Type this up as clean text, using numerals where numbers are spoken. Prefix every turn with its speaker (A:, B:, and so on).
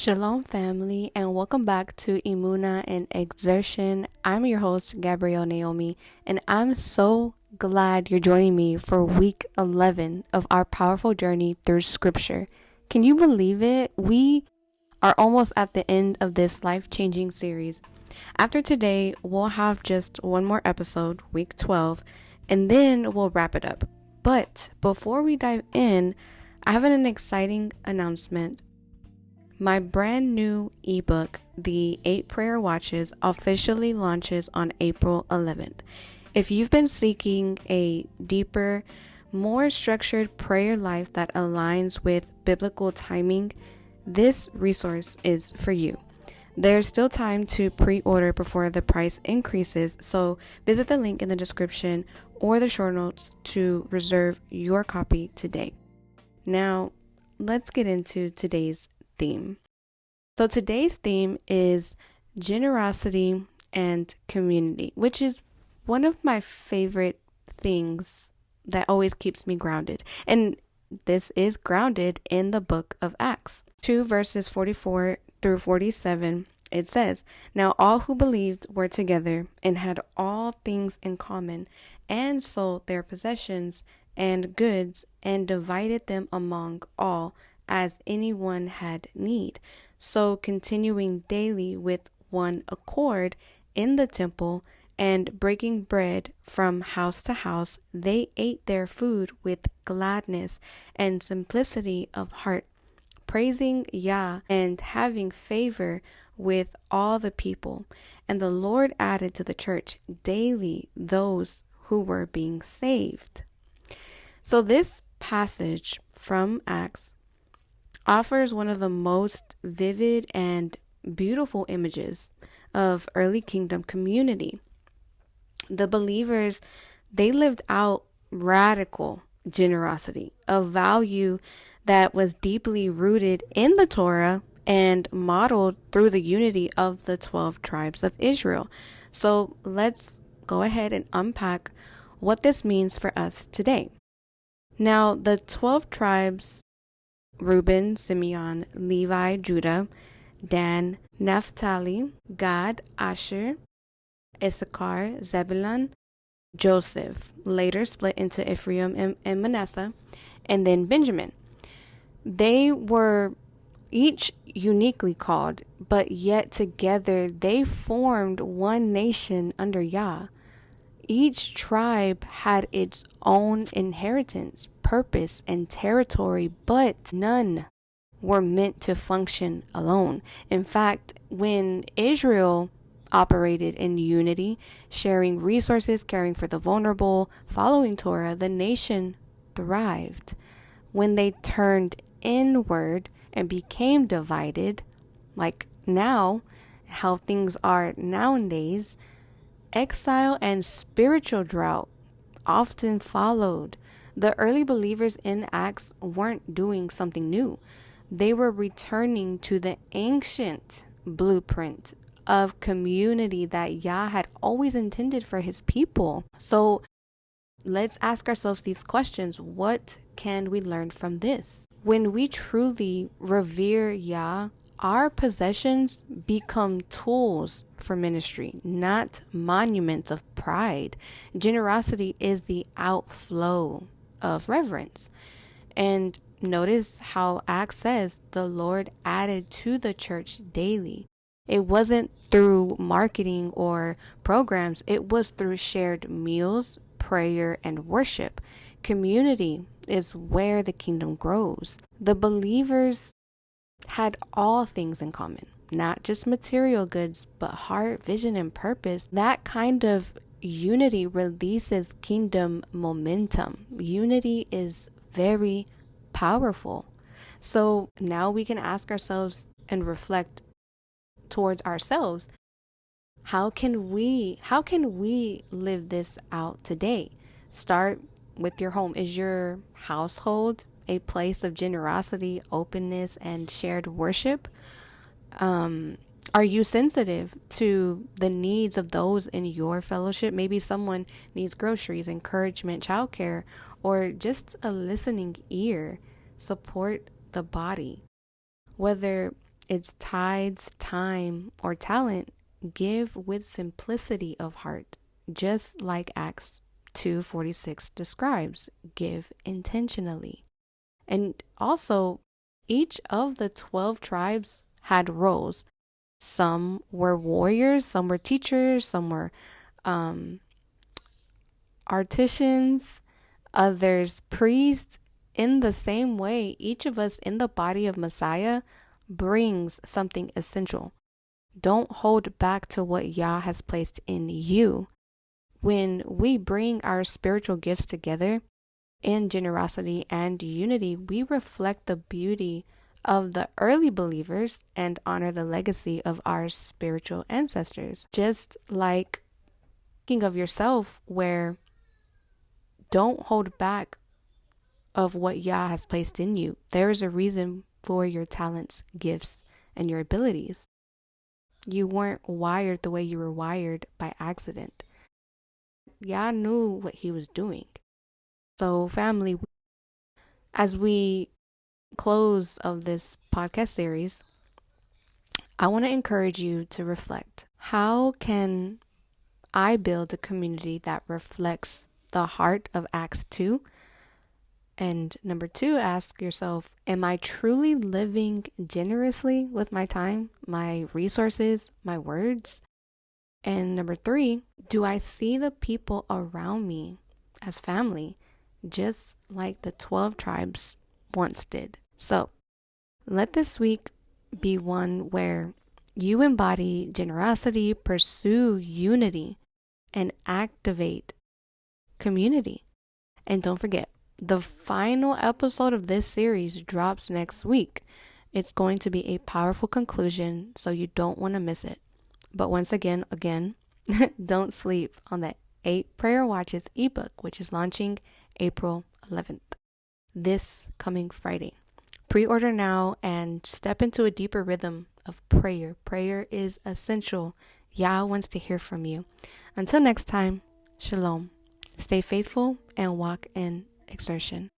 A: Shalom, family, and welcome back to Emunah and Exertion. I'm your host, Gabrielle Naomi, and I'm so glad you're joining me for week 11 of our powerful journey through Scripture. Can you believe it? We are almost at the end of this life-changing series. After today, we'll have just one more episode, week 12, and then we'll wrap it up. But before we dive in, I have an exciting announcement. My brand new ebook, The 8 Prayer Watches, officially launches on April 11th. If you've been seeking a deeper, more structured prayer life that aligns with biblical timing, this resource is for you. There's still time to pre-order before the price increases, so visit the link in the description or the show notes to reserve your copy today. Now, let's get into today's theme. So today's theme is generosity and community, which is one of my favorite things that always keeps me grounded. And this is grounded in the book of Acts. 2 verses 44 through 47, it says, "Now all who believed were together and had all things in common, and sold their possessions and goods and divided them among all as anyone had need. So continuing daily with one accord in the temple and breaking bread from house to house, they ate their food with gladness and simplicity of heart, praising YAH and having favor with all the people. And the Lord added to the church daily those who were being saved." So this passage from Acts offers one of the most vivid and beautiful images of early kingdom community. The believers, they lived out radical generosity, a value that was deeply rooted in the Torah and modeled through the unity of the 12 tribes of Israel. So let's go ahead and unpack what this means for us today. Now, the 12 tribes, Reuben, Simeon, Levi, Judah, Dan, Naphtali, Gad, Asher, Issachar, Zebulun, Joseph, later split into Ephraim and Manasseh, and then Benjamin. They were each uniquely called, but yet together they formed one nation under YAH. Each tribe had its own inheritance, purpose, and territory, but none were meant to function alone. In fact, when Israel operated in unity, sharing resources, caring for the vulnerable, following Torah, the nation thrived. When they turned inward and became divided, like now, how things are nowadays, exile and spiritual drought often followed. The early believers in Acts weren't doing something new. They were returning to the ancient blueprint of community that YAH had always intended for his people. So let's ask ourselves these questions. What can we learn from this? When we truly revere YAH, our possessions become tools for ministry, not monuments of pride. Generosity is the outflow of reverence. And notice how Acts says the Lord added to the church daily. It wasn't through marketing or programs. It was through shared meals, prayer, and worship. Community is where the kingdom grows. The believers had all things in common, not just material goods, but heart, vision, and purpose. That kind of unity releases kingdom momentum. Unity is very powerful. So now we can ask ourselves and reflect towards ourselves. How can we live this out today? Start with your home. Is your household a place of generosity, openness, and shared worship? Are you sensitive to the needs of those in your fellowship? Maybe someone needs groceries, encouragement, childcare, or just a listening ear. Support the body. Whether its tithes, time, or talent, give with simplicity of heart, just like Acts 2:46 describes, give intentionally. And also, each of the 12 tribes had roles. Some were warriors, some were teachers, some were artisans, others priests. In the same way, each of us in the body of Messiah brings something essential. Don't hold back to what YAH has placed in you. When we bring our spiritual gifts together in generosity and unity, we reflect the beauty of the early believers and honor the legacy of our spiritual ancestors. Just like thinking of yourself, where don't hold back of what YAH has placed in you. There is a reason for your talents, gifts, and your abilities. You weren't wired the way you were wired by accident. YAH knew what he was doing. So, family, as we close of this podcast series, I want to encourage you to reflect. How can I build a community that reflects the heart of Acts 2? And number 2, ask yourself, am I truly living generously with my time, my resources, my words? And number 3, do I see the people around me as family, just like the 12 tribes once did? So let this week be one where you embody generosity, pursue unity, and activate community. And don't forget, the final episode of this series drops next week. It's going to be a powerful conclusion, so you don't want to miss it. But once again, don't sleep on the 8 Prayer Watches ebook, which is launching April 11th, this coming Friday. Pre-order now and step into a deeper rhythm of prayer. Prayer is essential. YAH wants to hear from you. Until next time, shalom. Stay faithful and walk in exertion.